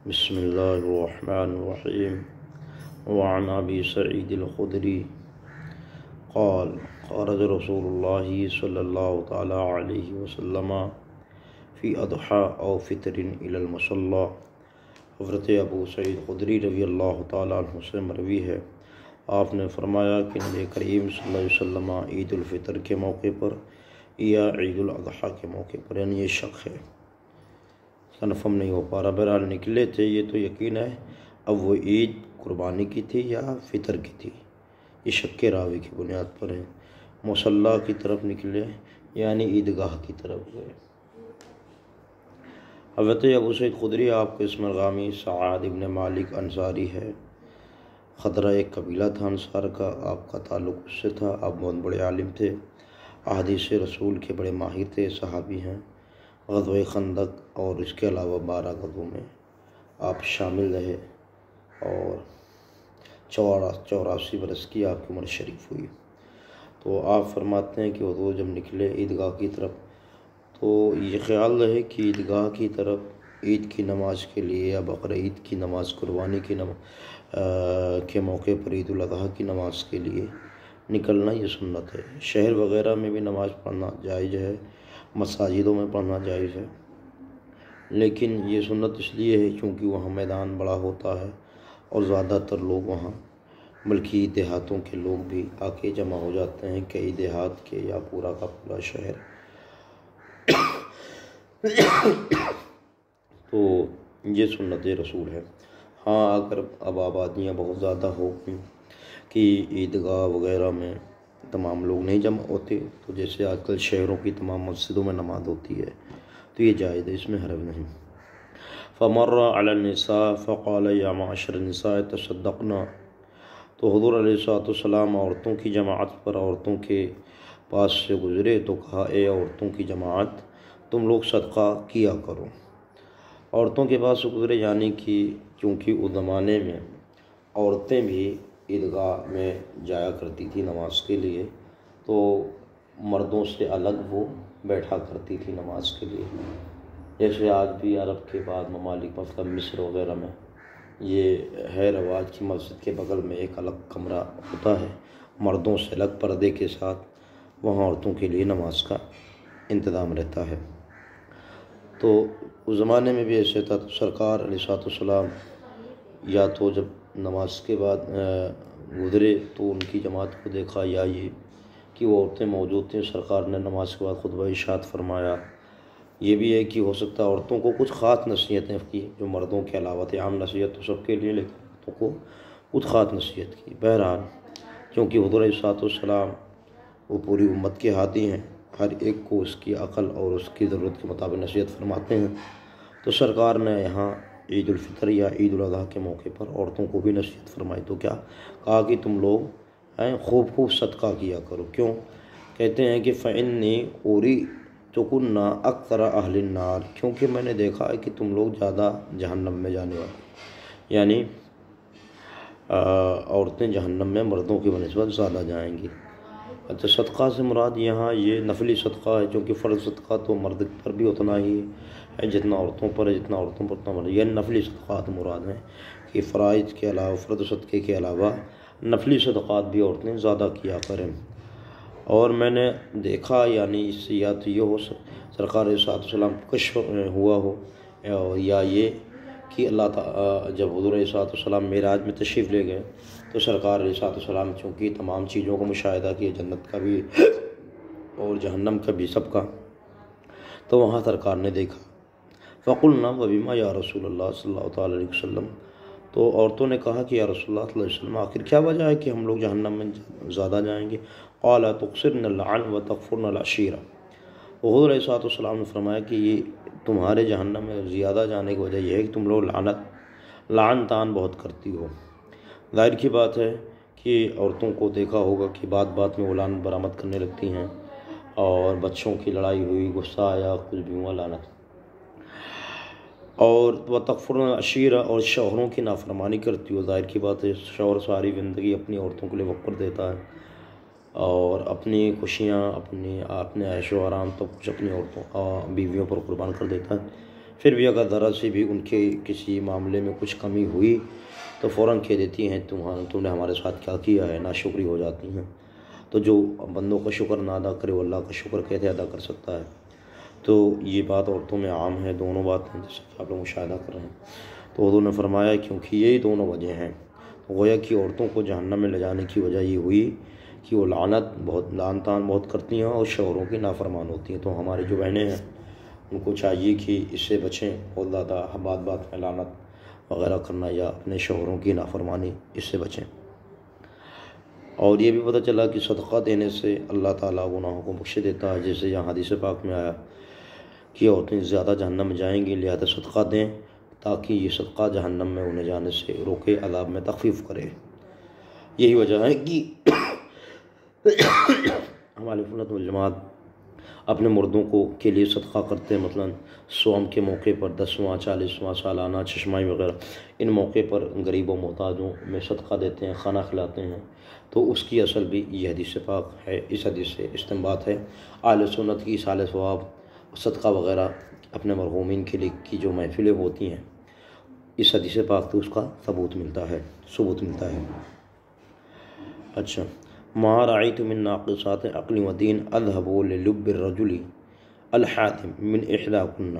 بسم اللہ الرحمن الرحیم وعن ابی سعید الخدری قال خرج رسول اللہ صلی اللہ تعالی علیہ وسلم فی اضحی او فطر الی المصلی۔ حضرت ابو سعید خدری رضی اللہ تعالی عنہ سے مروی ہے، آپ نے فرمایا کہ نبی کریم صلی اللہ علیہ وسلم عید الفطر کے موقع پر یا عید الاضحیٰ کے موقع پر، یعنی یہ شک ہے، کنفرم نہیں ہو پا رہا، بہرحال نکلے تھے، یہ تو یقین ہے اب وہ عید قربانی کی تھی یا فطر کی تھی، یہ شک کے راوی کی بنیاد پر ہے۔ مصلی کی طرف نکلے یعنی عیدگاہ کی طرف گئے۔ حضرت ابو سعید خدری آپ کے اسم الغامی سعد ابن مالک انصاری ہے۔ خدرہ ایک قبیلہ تھا انصار کا، آپ کا تعلق اس سے تھا۔ آپ بہت بڑے عالم تھے، احادیث رسول کے بڑے ماہر تھے، صحابی ہیں۔ غزوہ خندق اور اس کے علاوہ 12 غزووں میں آپ شامل رہے اور 84 برس کی آپ کی عمر شریف ہوئی۔ تو آپ فرماتے ہیں کہ حضور جب نکلے عیدگاہ کی طرف تو یہ خیال رہے کہ عیدگاہ کی طرف عید کی نماز کے لیے یا بقرعید کی نماز، قربانی کی کے موقع پر عید الاضحیٰ کی نماز کے لیے نکلنا یہ سنت ہے۔ شہر وغیرہ میں بھی نماز پڑھنا جائز ہے، مساجدوں میں پڑھنا جائز ہے، لیکن یہ سنت اس لیے ہے کیونکہ وہاں میدان بڑا ہوتا ہے اور زیادہ تر لوگ وہاں، بلکہ دیہاتوں کے لوگ بھی آ کے جمع ہو جاتے ہیں، کئی دیہات کے یا پورا کا پورا شہر۔ تو یہ سنت رسول ہے۔ ہاں اگر اب آبادیاں بہت زیادہ ہو گئیں کہ عیدگاہ وغیرہ میں تمام لوگ نہیں جمع ہوتے، تو جیسے آج کل شہروں کی تمام مسجدوں میں نماز ہوتی ہے تو یہ جائز ہے، اس میں حرج نہیں۔ فمر علی النساء فقال یا معاشر النساء تصدقنا، تو حضور علیہ السلام عورتوں کی جماعت پر، عورتوں کے پاس سے گزرے تو کہا اے عورتوں کی جماعت، تم لوگ صدقہ کیا کرو۔ عورتوں کے پاس سے گزرے یعنی کہ کیونکہ اس زمانے میں عورتیں بھی عیدگاہ میں جایا کرتی تھی نماز کے لیے، تو مردوں سے الگ وہ بیٹھا کرتی تھی نماز کے لیے، جیسے آج بھی عرب کے بعد ممالک مثلا مصر وغیرہ میں یہ ہے رواج کی مسجد کے بغل میں ایک الگ کمرہ ہوتا ہے مردوں سے الگ پردے کے ساتھ، وہاں عورتوں کے لیے نماز کا انتظام رہتا ہے۔ تو اس زمانے میں بھی ایسے تھا، تو سرکار علیہ السلام یا تو جب نماز کے بعد گزرے تو ان کی جماعت کو دیکھا، یا یہ کہ وہ عورتیں موجود تھیں، سرکار نے نماز کے بعد خطبہ ارشاد فرمایا۔ یہ بھی ہے کہ ہو سکتا ہے عورتوں کو کچھ خاص نصیحتیں کی، جو مردوں کے علاوہ تھے، عام نصیحت تو سب کے لیے، لیکن عورتوں کو کچھ خاص نصیحت کی۔ بہرحال کیونکہ حضور علیہ السلام وہ پوری امت کے ہادی ہیں، ہر ایک کو اس کی عقل اور اس کی ضرورت کے مطابق نصیحت فرماتے ہیں، تو سرکار نے یہاں عید الفطر یا عید الاضحیٰ کے موقع پر عورتوں کو بھی نصیحت فرمائی۔ تو کیا کہا کہ تم لوگ خوب صدقہ کیا کرو۔ کیوں؟ کہتے ہیں کہ فإنی أُورِئْتُكُنَّ أَكْثَرَ أَهْلِ النَّارِ، کیونکہ میں نے دیکھا ہے کہ تم لوگ زیادہ جہنم میں جانے والے، یعنی عورتیں جہنم میں مردوں کی بنسبت زیادہ جائیں گی۔ اچھا، صدقہ سے مراد یہاں یہ نفلی صدقہ ہے، کیونکہ فرض صدقہ تو مرد پر بھی اتنا ہی ہے جتنا عورتوں پر ہے، جتنا عورتوں پر اتنا مرد، یہ نفلی صدقات مراد ہیں کہ فرائض کے علاوہ، فرض صدقے کے علاوہ نفلی صدقات بھی عورتیں زیادہ کیا کریں۔ اور میں نے دیکھا، یعنی اس سے یا تو یہ ہو سرکار علیہ السلام کو کشف ہوا ہو، یا یہ کہ اللہ تعالیٰ جب حضور علیہ السلام معراج میں تشریف لے گئے تو سرکار علیہ السلام چونکہ تمام چیزوں کو مشاہدہ کیا، جنت کا بھی اور جہنم کا بھی، سب کا، تو وہاں سرکار نے دیکھا۔ فقلنا وبما یا رسول اللہ صلی اللہ تعالیٰ علیہ وسلم، تو عورتوں نے کہا کہ یا رسول اللہ صلی اللہ علیہ وسلم، آخر کیا وجہ ہے کہ ہم لوگ جہنم میں زیادہ جائیں گے؟ قال تکثرن اللعن وتکفرن العشیرہ، حضور علیہ السلام نے فرمایا کہ یہ تمہارے جہنم میں زیادہ جانے کی وجہ یہ ہے کہ تم لوگ لعن تان بہت کرتی ہو۔ ظاہر کی بات ہے کہ عورتوں کو دیکھا ہوگا کہ بات بات میں وہ لعنت برآمد کرنے لگتی ہیں، اور بچوں کی لڑائی ہوئی، غصہ آیا، کچھ بھی ہوا، لعنت۔ اور وتکفرن العشیرہ، اور شوہروں کی نافرمانی کرتی ہو۔ ظاہر کی بات ہے شوہر ساری زندگی اپنی عورتوں کے لیے وقت دیتا ہے، اور اپنی خوشیاں، اپنے عیش و آرام، تو کچھ اپنی عورتوں بیویوں پر قربان کر دیتا ہے، پھر بھی اگر ذرا سی بھی ان کے کسی معاملے میں کچھ کمی ہوئی تو فوراً کہہ دیتی ہیں تم نے ہمارے ساتھ کیا کیا ہے، ناشکری ہو جاتی ہیں۔ تو جو بندوں کا شکر نہ ادا کرے وہ اللہ کا شکر کیسے ادا کر سکتا ہے؟ تو یہ بات عورتوں میں عام ہے، دونوں باتیں جیسے کہ آپ لوگ مشاہدہ کر رہے ہیں۔ تو حضور نے فرمایا کیونکہ یہی دونوں وجہ ہیں، گویا کہ عورتوں کو جہنم میں لے جانے کی وجہ یہ ہوئی کہ وہ لعن طعن بہت کرتی ہیں اور شوہروں کی نافرمان ہوتی ہیں۔ تو ہماری جو بہنیں ہیں ان کو چاہیے کہ اس سے بچیں، بہت زیادہ بات میں لعنت وغیرہ کرنا یا اپنے شوہروں کی نافرمانی، اس سے بچیں۔ اور یہ بھی پتہ چلا کہ صدقہ دینے سے اللہ تعالیٰ گناہوں کو بخش دیتا ہے، جیسے یہاں حدیث پاک میں آیا کہ عورتیں زیادہ جہنم میں جائیں گی، لہذا صدقہ دیں تاکہ یہ صدقہ جہنم میں انہیں جانے سے روکے، عذاب میں تخفیف کرے۔ یہی وجہ ہے کہ ہمارے سنت والجماعت اپنے مردوں کے لیے صدقہ کرتے ہیں، مثلا صوم کے موقع پر 10واں 40واں سالانہ چشمائی وغیرہ، ان موقع پر غریبوں محتاجوں میں صدقہ دیتے ہیں، کھانا کھلاتے ہیں۔ تو اس کی اصل بھی یہ حدیث پاک ہے، اس حدیث سے استنباط ہے۔ اہل سنت کی ایصال ثواب، صدقہ وغیرہ اپنے مرحومین کے لیے کی جو محفلیں ہوتی ہیں، اس حدیث پاک سے اس کا ثبوت ملتا ہے۔ اچھا، ما رأیت من ناقصات عقل و دین اذهب للب الرجل الحاتم من احداکن۔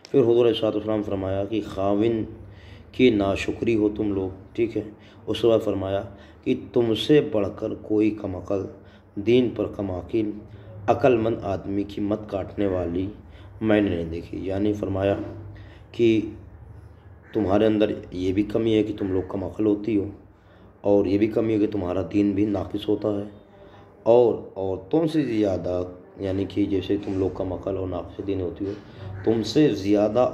پھر حضور صلی اللہ علیہ وسلم فرمایا کہ خاوند کی ناشکری ہو تم لوگ، ٹھیک ہے۔ اس کے بعد فرمایا کہ تم سے بڑھ کر کوئی کم عقل، دین پر کم عقل مند آدمی کی مت کاٹنے والی میں نے نہیں دیکھی۔ یعنی فرمایا کہ تمہارے اندر یہ بھی کمی ہے کہ تم لوگ کم عقل ہوتی ہو، اور یہ بھی کمی ہے کہ تمہارا دین بھی ناقص ہوتا ہے، اور عورتوں سے زیادہ، یعنی کہ جیسے تم لوگ کم عقل اور ناقص دین ہوتی ہو، تم سے زیادہ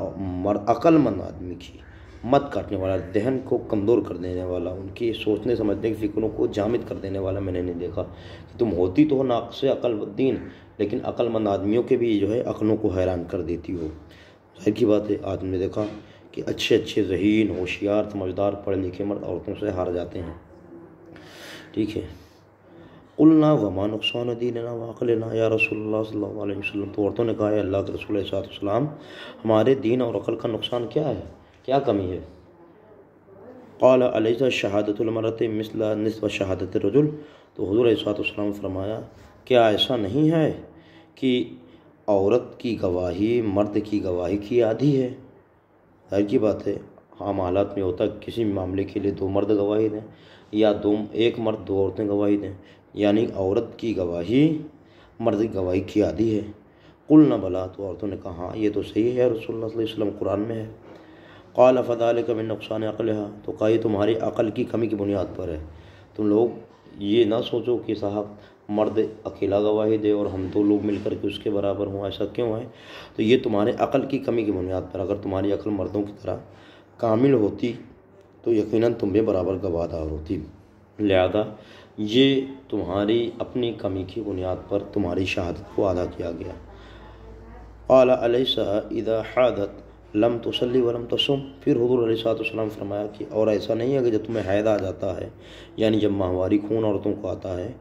عقل مند آدمی کی مت کاٹنے والا، ذہن کو کمزور کر دینے والا، ان کی سوچنے سمجھنے کی فکروں کو جامد کر دینے والا میں نے نہیں دیکھا۔ کہ تم ہوتی تو ہو ناقص عقل و دین، لیکن عقل مند آدمیوں کے بھی جو ہے عقلوں کو حیران کر دیتی ہو۔ ظاہر کی بات ہے، آج نے دیکھا کہ اچھے ذہین، ہوشیار، سمجھدار، پڑھے لکھے مرد عورتوں سے ہار جاتے ہیں، ٹھیک ہے۔ قلنا وما نقصان دیننا وعقلنا یا رسول اللہ صلی اللہ علیہ وسلم۔ تو عورتوں نے کہا ہے اللہ کے رسول صلی اللہ علیہ وسلم، ہمارے دین اور عقل کا نقصان کیا ہے، کیا کمی ہے؟ قال الیس شہادۃ المرأۃ مثل نصف شہادۃ الرجل۔ تو حضور صلی اللہ علیہ وسلم فرمایا کیا ایسا نہیں ہے کہ عورت کی گواہی مرد کی گواہی کی آدھی ہے؟ ظاہر کی بات ہے، عام حالات میں ہوتا ہے کسی معاملے کے لیے 2 مرد گواہی دیں یا 1 مرد 2 عورتیں گواہی دیں، یعنی عورت کی گواہی مرد کی گواہی کی آدھی ہے۔ قلنا بلا، تو عورتوں نے کہا ہاں یہ تو صحیح ہے رسول اللہ صلی اللہ علیہ وسلم، قرآن میں ہے۔ قال فذلک من نقصان عقلها، تو کہا یہ تمہاری عقل کی کمی کی بنیاد پر ہے۔ تم لوگ یہ نہ سوچو کہ صاحب مرد اکیلا گواہی دے اور ہم 2 لوگ مل کر کے اس کے برابر ہوں، ایسا کیوں ہے؟ تو یہ تمہارے عقل کی کمی کی بنیاد پر، اگر تمہاری عقل مردوں کی طرح کامل ہوتی تو یقیناً تم بھی برابر گواہدار ہوتی، لہذا یہ تمہاری اپنی کمی کی بنیاد پر تمہاری شہادت کو ادا کیا گیا۔ قال الیس اذا حاضت لم تصلی ولم تصم۔ پھر حضور علیہ الصلوۃ والسلام فرمایا کہ اور ایسا نہیں ہے کہ جب تمہیں حیض آ جاتا ہے، یعنی جب ماہواری خون عورتوں کو آتا ہے،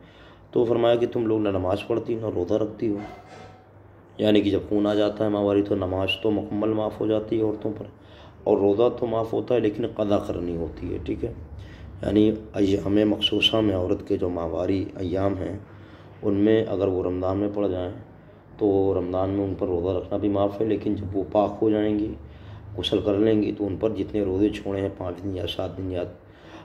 تو فرمایا کہ تم لوگ نہ نماز پڑھتی نہ روزہ رکھتی ہو۔ یعنی کہ جب خون آ جاتا ہے ماہواری تو نماز تو مکمل معاف ہو جاتی ہے عورتوں پر، اور روزہ تو معاف ہوتا ہے لیکن قضا کرنی ہوتی ہے، ٹھیک ہے۔ یعنی ایام مخصوصہ میں عورت کے جو ماہواری ایام ہیں ان میں اگر وہ رمضان میں پڑ جائیں تو رمضان میں ان پر روزہ رکھنا بھی معاف ہے، لیکن جب وہ پاک ہو جائیں گی، غسل کر لیں گی، تو ان پر جتنے روزے چھوڑے ہیں 5 دن یا 7 دن یا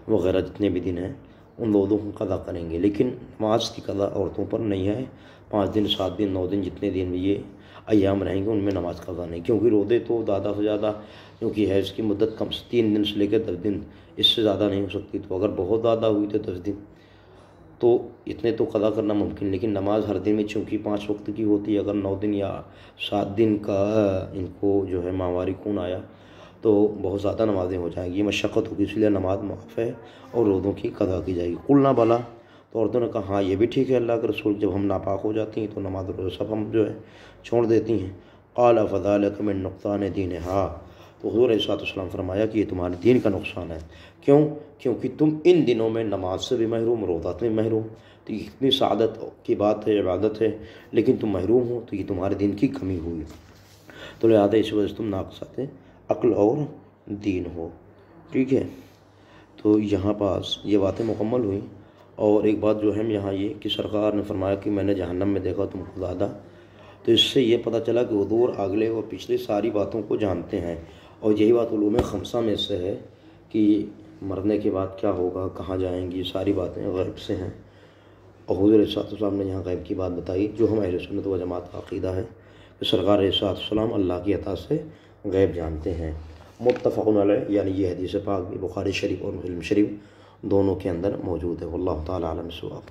وغیرہ جتنے بھی دن ہیں ان روزوں کو قضا کریں گے، لیکن نماز کی قضا عورتوں پر نہیں ہے۔ 5 دن 7 دن 9 دن جتنے دن بھی یہ ایام رہیں گے ان میں نماز قضا نہیں، کیونکہ روزے تو زیادہ سے زیادہ، کیونکہ حیض کی مدت کم سے 3 دن سے لے کے 10 دن، اس سے زیادہ نہیں ہو سکتی، تو اگر بہت زیادہ ہوئی تو 10 دن، تو اتنے تو قضا کرنا ممکن، لیکن نماز ہر دن میں چونکہ 5 وقت کی ہوتی ہے، اگر 9 دن یا 7 دن کا ان کو جو ہے ماہواری خون آیا تو بہت زیادہ نمازیں ہو جائیں گی، مشقت ہوگی، اس لیے نماز معاف ہے اور روزوں کی قضا کی جائے گی۔ قلنا بلا، تو عورتوں نے کہا ہاں یہ بھی ٹھیک ہے اللہ کے رسول، جب ہم ناپاک ہو جاتی ہیں تو نماز روزہ سب ہم جو ہے چھوڑ دیتی ہیں۔ قال فذلک من نقصان دینہا، تو حضور علیہ الصلوۃ والسلام فرمایا کہ یہ تمہارے دین کا نقصان ہے۔ کیوں؟ کیونکہ تم ان دنوں میں نماز سے بھی محروم، روزہ سے بھی محروم، تو یہ اتنی سعادت کی بات ہے، عبادت ہے، لیکن تم محروم ہو، تو یہ تمہارے دین کی کمی ہوئی۔ تو لہٰذا اس وجہ سے تم ناقصات عقل اور دین ہو. ٹھیک ہے، تو یہاں پاس یہ باتیں مکمل ہوئیں. اور ایک بات جو ہے یہاں یہ کہ سرکار نے فرمایا کہ میں نے جہنم میں دیکھا تم کو زیادہ، تو اس سے یہ پتہ چلا کہ حضور اگلے اور پچھلے ساری باتوں کو جانتے ہیں. اور یہی بات علوم خمسہ میں سے ہے کہ مرنے کے بعد کیا ہوگا، کہاں جائیں گی، ساری باتیں غیب سے ہیں. اور حضور علیہ السلام نے یہاں غیب کی بات بتائی جو ہم اہل سنت و جماعت کا عقیدہ ہے کہ سرکار علیہ السلام اللہ کی عطا سے غیب جانتے ہیں. متفق علیہ، یعنی یہ حدیث پاک بھی بخاری شریف اور مسلم شریف دونوں کے اندر موجود ہے. واللہ تعالی عالم الصواب.